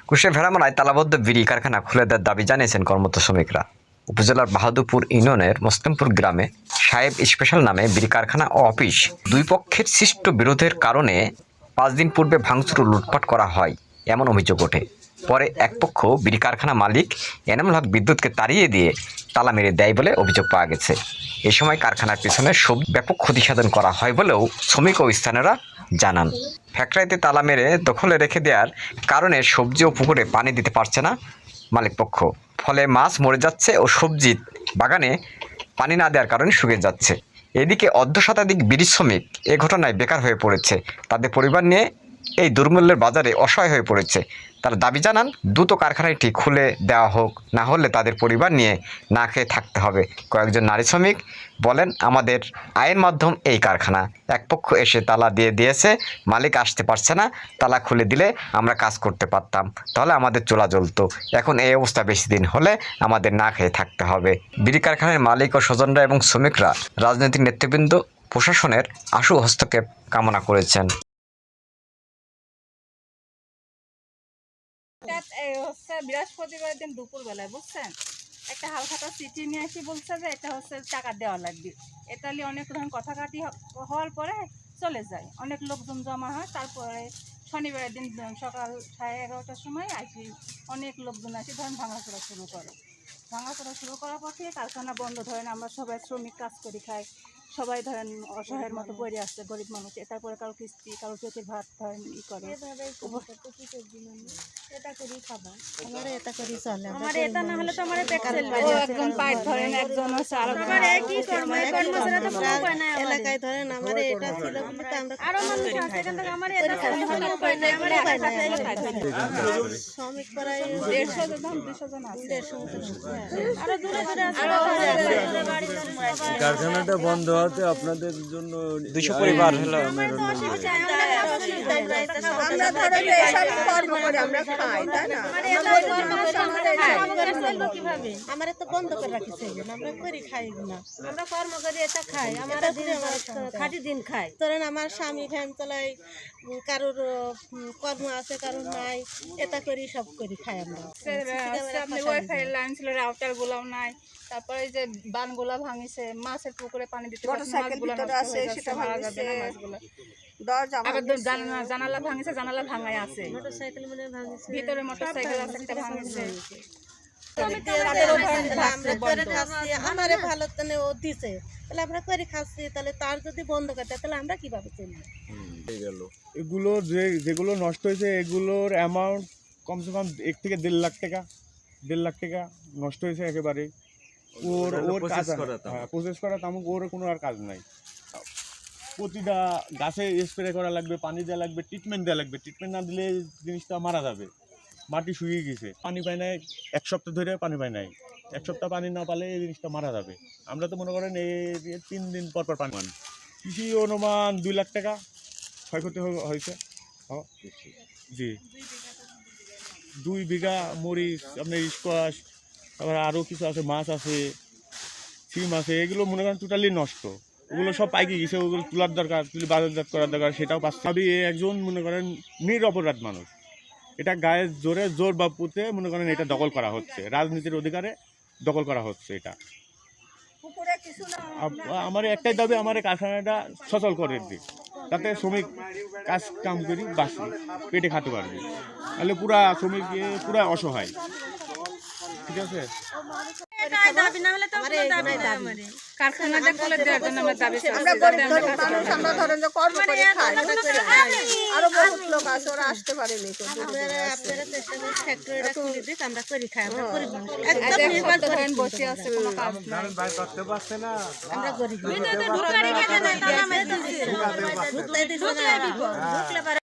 কুষ্টিয়া ভেড়ামারায় তালাবদ্ধ বিড়ি কারখানা খুলে দেওয়ার দাবি জানিয়েছেন কর্মরত শ্রমিকরা। উপজেলার বাহাদুরপুর ইউনিয়নের মুসলিমপুর গ্রামে সাহেব স্পেশাল নামে বিড়ি কারখানা ও অফিস দুই পক্ষের সৃষ্ট বিরোধের কারণে 5 দিন পূর্বে ভাঙচুর ও লুটপাট করা হয় এমন অভিযোগ ওঠে। পরে এক পক্ষ বিড়ি কারখানা মালিক এনামুল হক বিদ্যুৎকে তাড়িয়ে দিয়ে তালা মেরে দেয় বলে অভিযোগ পাওয়া গেছে। এ সময় কারখানার পিছনে ব্যাপক ক্ষতিসাধন করা হয় বলেও শ্রমিক ও স্থানীয়রা জানান। ফ্যাক্টরিতে তালা মেরে দখলে রেখে দেওয়ার কারণে সবজি ও পুকুরে পানি দিতে পারছে না মালিকপক্ষ, ফলে মাছ মরে যাচ্ছে ও সবজি বাগানে পানি না দেওয়ার কারণে শুকিয়ে যাচ্ছে। এদিকে অর্ধশতাধিক বিড়ি শ্রমিক এ ঘটনায় বেকার হয়ে পড়েছে। তাদের পরিবার নিয়ে এই দুর্মূল্যের বাজারে অসহায় হয়ে পড়েছে। তারা দাবি জানান দ্রুত কারখানাটি খুলে দেওয়া হোক, না হলে তাদের পরিবার নিয়ে না খেয়ে থাকতে হবে। কয়েকজন নারী শ্রমিক বলেন, আমাদের আয়ের মাধ্যম এই কারখানা, এক পক্ষ এসে তালা দিয়ে দিয়েছে, মালিক আসতে পারছে না, তালা খুলে দিলে আমরা কাজ করতে পারতাম, তাহলে আমাদের চলা জ্বলতো। এখন এই অবস্থা বেশি দিন হলে আমাদের না খেয়ে থাকতে হবে। বিড়ি কারখানার মালিক ও স্বজনরা এবং শ্রমিকরা রাজনৈতিক নেতৃবৃন্দ প্রশাসনের আশু হস্তক্ষেপ কামনা করেছেন। বৃহস্পতিবার দিন দুপুর বেলায় বুঝছেন, একটা হালখাতা চিঠি নিয়ে এসে বলছে যে এটা হচ্ছে টাকা দেওয়া লাগবে। এটা নিয়ে অনেক রকম কথাকাটি হওয়ার পরে চলে যায়, অনেক লোকজন জমা হয়। তারপরে শনিবারের দিন সকাল 11:30টার সময় আসি অনেক লোকজন আসি ধরেন ভাঙাচোরা শুরু করে। ভাঙাচোরা শুরু করার পর থেকে কারখানা বন্ধ। ধরেন আমরা সবাই শ্রমিক কাজ করি, খাই, সবাই ধরেন অসহায়ের মতো পড়ে আসছে, গরিব মানুষ। তারপরে কারো কিস্তি, কারো পেটের ভাত ধরেন ই করে। এটা করি খাবা, আমার এটা করি চলে, আমার এটা না হলে তো আমার পেট চলবে না। একজন পাইপ ধরেন, একজন হচ্ছে আর আমার একই কর্ম, এই কর্মচারী তো কোনো উপায় নাই। এলাকায় ধরেন আমার এটা ছিল বলে তো আমরা আরো মানুষ আছে, এখান থেকে আমার এটা কোনো উপায় নাই। আমার এটা কাছে এলাকায় শ্রমিক প্রায় 150 জন 200 জন আছে। 150 আরো দূরে দূরে আছে, আরো বাড়ি আছে। কারখানাটা বন্ধ হতে আপনাদের জন্য 200 পরিবার হলো। আমার তো অসুবিধা, আমরা ধরেন এইসব কর্ম করে আমরা খাই, তাই না? আমার তো বন্ধ করে রাখিছে, আমরা করি খাই না, আমরা কর্ম করি এটা খাই, আমরা খাটি দিন খাই। ধরেন আমার স্বামী ভ্যান চালাই, কারোর কর্ম আছে, কারোর নাই, এটা করি সব করি খাই আমরা। আপনি ওয়াইফাই লাইন ছিল, রাউটার গুলাও নাই। তারপরে যে বানগুলা ভাঙিছে, মাছের পুকুরে পানি দিতে পারছে, মাছগুলো নষ্ট হয়ে যাচ্ছে, মারা যাবে না মাছগুলো। আবার জানালা ভাঙিছে, জানালা ভাঙাই আছে, মোটরসাইকেল মনে ভাঙিছে, ভিতরে মোটরসাইকেল আছে, একটা ভাঙিছে। আমারে ভালো তাহলে ও দিছে, তাহলে আমরা করে খাচ্ছি, তাহলে তার যদি বন্ধ করতে তাহলে আমরা কিভাবে চলবো? এগুলো যেগুলো নষ্ট হয়েছে এগুলোর অ্যামাউন্ট কমসে কম 1 থেকে 1.5 লাখ টাকা, 1.5 লাখ টাকা নষ্ট হয়েছে একেবারে। ওর কাজ প্রসেস করা তেমন ওর কোনো আর কাজ নাই। প্রতিটা গাছে স্প্রে করা লাগবে, পানি দেওয়া লাগবে, ট্রিটমেন্ট দেওয়া লাগবে। ট্রিটমেন্ট না দিলে জিনিসটা মারা যাবে। মাটি শুকিয়ে গেছে, পানি পায় নাই, 1 সপ্তাহ ধরে পানি পায় নাই। 1 সপ্তাহ পানি না পালে এই জিনিসটা মারা যাবে। আমরা তো মনে করেন এই 3 দিন পর পর পানি পান। কৃষি অনুমান 2 লাখ টাকা ক্ষয়ক্ষতি হয়েছে। জি, 2 বিঘা মরিচ, আপনার স্কোয়াশ, তারপরে আরও কিছু আছে, মাছ আছে, সিম আছে, এগুলো মনে করেন টোটালি নষ্ট। ওগুলো সব পাইকে গেছে, ওগুলো তোলার দরকার, তুলে বাজারজাত করার দরকার, সেটাও পাচ্ছে। আমি একজন মনে করেন নিরপরাধ মানুষ, এটা গায়ের জোর বা পুঁতে মনে করেন এটা দখল করা হচ্ছে, রাজনীতির অধিকারে দখল করা হচ্ছে। এটা আমার একটাই দাবি, আমার কারখানাটা সচল করে দিই, তাতে শ্রমিক কাজ কাম করি বাঁচি, পেটে খাতে পারবে। তাহলে পুরা শ্রমিক পুরা অসহায়। ঠিক আছে, কারখানাটা খুলে দেওয়ার জন্য আমরা দাবি করছি। আমরা ধরেন যে কর্ম করে খাই, আরো বহুত লোক আছে, ওরা আসতে পারেনি। আপনারা চেষ্টা করে ফ্যাক্টরিটা খুলে দিক, আমরা করি খাই, আমরা গরিব মানুষ, একদম নির্ভর করে বসে আছে, কোনো কাজ নাই। আমরা গরিব।